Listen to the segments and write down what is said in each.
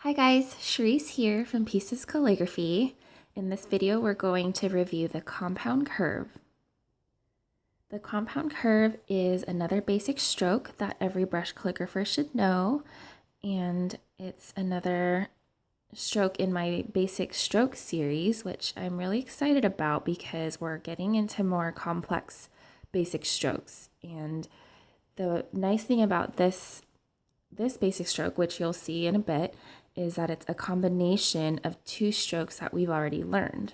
Hi guys, Sharice here from Pieces Calligraphy. In this video, we're going to review the compound curve. The compound curve is another basic stroke that every brush calligrapher should know, and it's another stroke in my basic stroke series, which I'm really excited about because we're getting into more complex basic strokes. And the nice thing about this basic stroke, which you'll see in a bit, is that it's a combination of two strokes that we've already learned.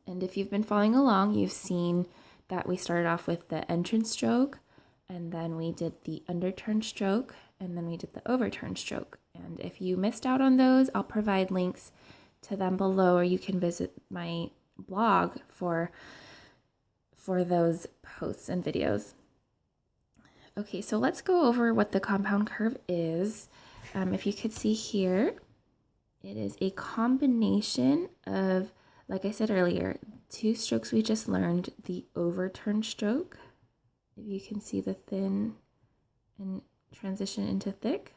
And if you've been following along, you've seen that we started off with the entrance stroke, and then we did the underturn stroke, and then we did the overturn stroke. And if you missed out on those, I'll provide links to them below, or you can visit my blog for those posts and videos. Okay, so let's go over what the compound curve is. If you could see here, it is a combination of, like I said earlier, two strokes we just learned, the overturn stroke, if you can see the thin and transition into thick,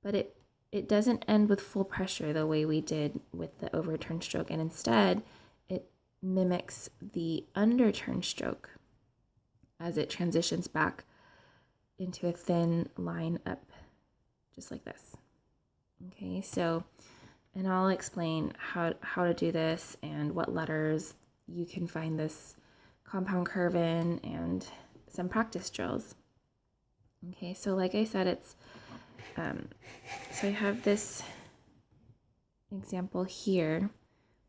but it doesn't end with full pressure the way we did with the overturn stroke, and instead it mimics the underturn stroke as it transitions back into a thin line up, just like this. Okay, so, and I'll explain how to do this and what letters you can find this compound curve in and some practice drills. Okay, so like I said, it's, so I have this example here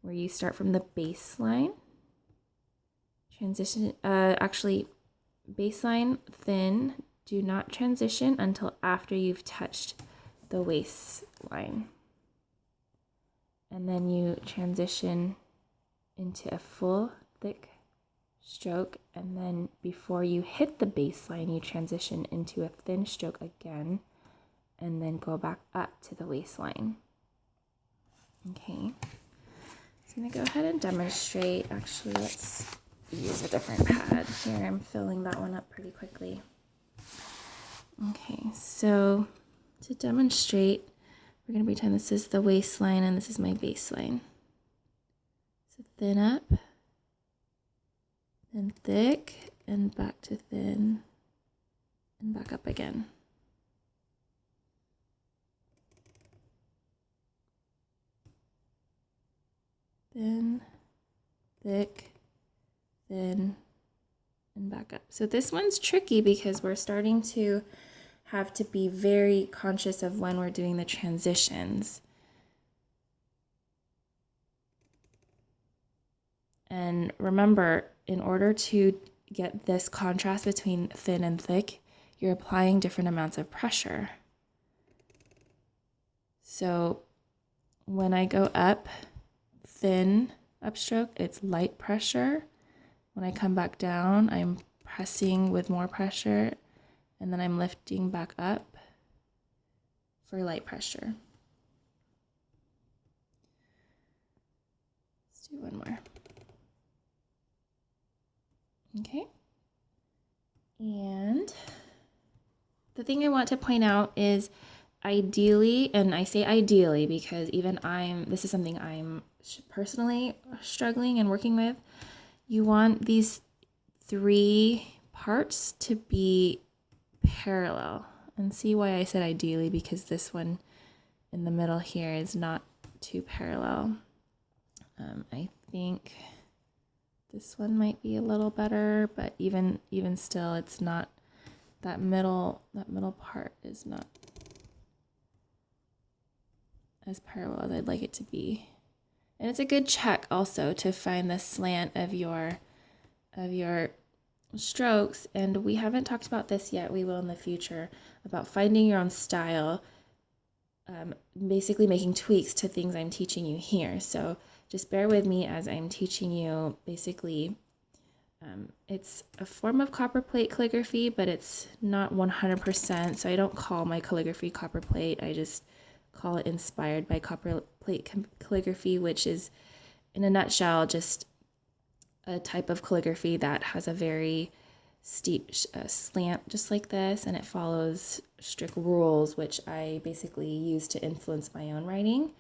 where you start from the baseline, transition, actually baseline, thin, do not transition until after you've touched the waistline. And then you transition into a full thick stroke, and then before you hit the baseline, you transition into a thin stroke again, and then go back up to the waistline. Okay, so I'm gonna go ahead and demonstrate. Actually, let's use a different pad here. I'm filling that one up pretty quickly. Okay, so to demonstrate, we're going to pretend this is the waistline and this is my baseline. So thin up, then thick, and back to thin, and back up again. Thin, thick, thin, and back up. So this one's tricky because we're starting to have to be very conscious of when we're doing the transitions. And remember, in order to get this contrast between thin and thick, you're applying different amounts of pressure. So when I go up, thin upstroke, it's light pressure. When I come back down, I'm pressing with more pressure, and then I'm lifting back up for light pressure. Let's do one more. Okay. And the thing I want to point out is ideally, and I say ideally because even this is something I'm personally struggling and working with, you want these three parts to be parallel. And see why I said ideally, because this one in the middle here is not too parallel. I think this one might be a little better, but even still, it's not, that middle part is not as parallel as I'd like it to be. And it's a good check also to find the slant of your strokes, and we haven't talked about this yet, we will in the future, about finding your own style, basically making tweaks to things I'm teaching you here. So just bear with me as I'm teaching you. Basically, it's a form of copperplate calligraphy, but it's not 100%, so I don't call my calligraphy copperplate. I just call it inspired by copperplate calligraphy, which is, in a nutshell, just a type of calligraphy that has a very steep slant just like this, and it follows strict rules, which I basically use to influence my own writing.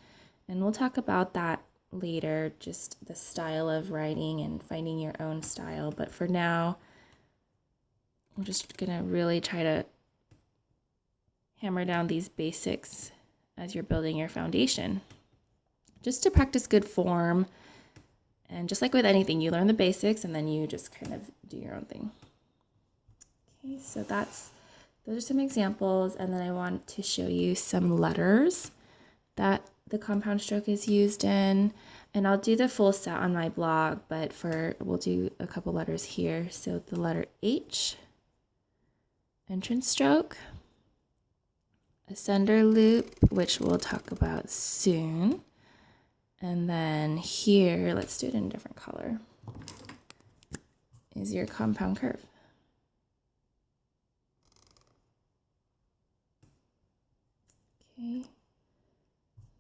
And we'll talk about that later, just the style of writing and finding your own style. But for now, I'm just gonna really try to hammer down these basics as you're building your foundation, just to practice good form. And just like with anything, you learn the basics and then you just kind of do your own thing. Okay, so those are some examples, and then I want to show you some letters that the compound stroke is used in, and I'll do the full set on my blog, but we'll do a couple letters here. So the letter H, entrance stroke, ascender loop, which we'll talk about soon. And then here, let's do it in a different color, is your compound curve. Okay.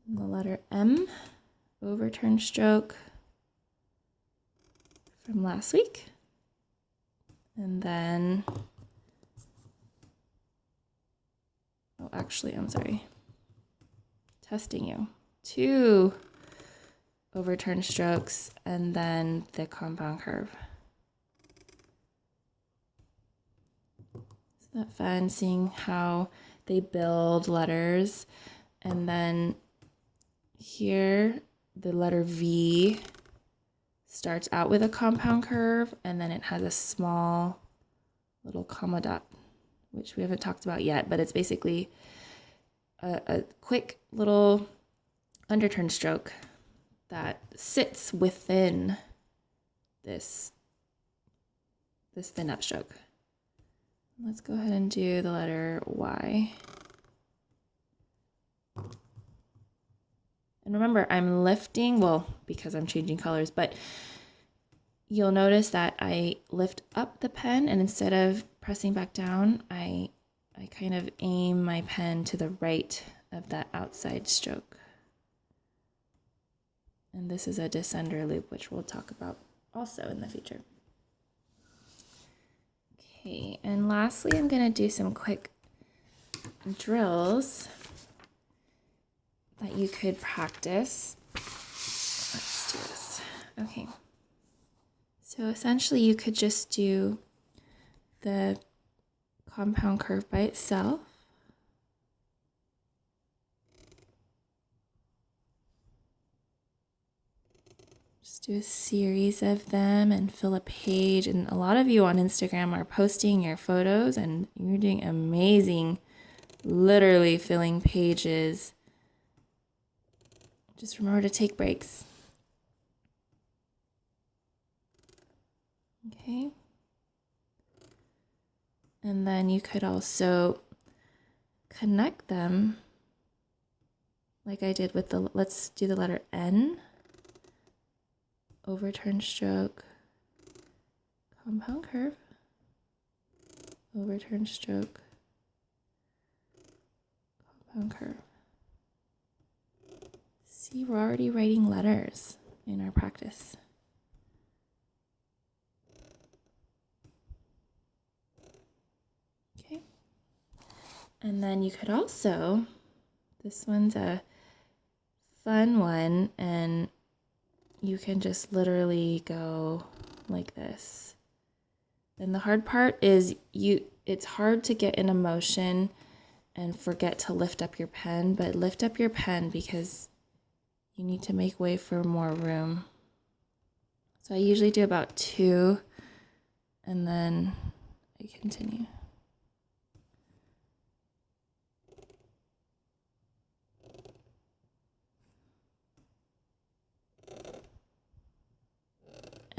And the letter M, overturn stroke from last week. And then, oh, actually, I'm sorry. Testing you. 2 overturn strokes, and then the compound curve. Isn't that fun, seeing how they build letters? And then here, the letter V starts out with a compound curve, and then it has a small little comma dot, which we haven't talked about yet, but it's basically a quick little underturn stroke that sits within this thin upstroke. Let's go ahead and do the letter Y. And remember, I'm lifting, well, because I'm changing colors, but you'll notice that I lift up the pen, and instead of pressing back down, I kind of aim my pen to the right of that outside stroke. And this is a descender loop, which we'll talk about also in the future. Okay, and lastly, I'm going to do some quick drills that you could practice. Let's do this. Okay. So essentially, you could just do the compound curve by itself. Just do a series of them and fill a page. And a lot of you on Instagram are posting your photos, and you're doing amazing, literally filling pages. Just remember to take breaks. Okay. And then you could also connect them like I did with let's do the letter N. Overturn stroke, compound curve, overturn stroke, compound curve. See, we're already writing letters in our practice. Okay. And then you could also, this one's a fun one, and you can just literally go like this. And the hard part is it's hard to get in a motion and forget to lift up your pen, but lift up your pen because you need to make way for more room. So I usually do about 2, and then I continue.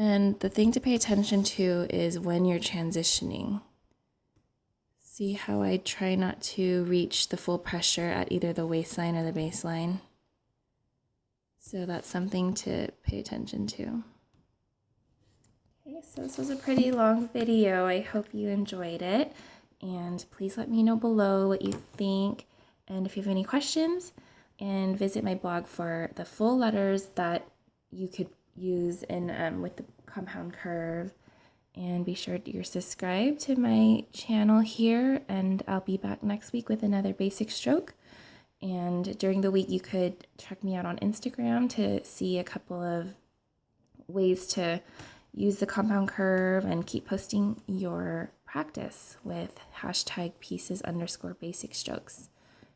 And the thing to pay attention to is when you're transitioning. See how I try not to reach the full pressure at either the waistline or the baseline. So that's something to pay attention to. Okay, so this was a pretty long video. I hope you enjoyed it. And please let me know below what you think. And if you have any questions, and visit my blog for the full letters that you could use in with the compound curve, And be sure you're subscribed to my channel here, and I'll be back next week with another basic stroke. And during the week, you could check me out on Instagram to see a couple of ways to use the compound curve and keep posting your practice with hashtag pieces_basic strokes.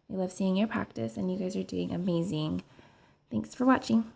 I love seeing your practice, and you guys are doing amazing. Thanks for watching.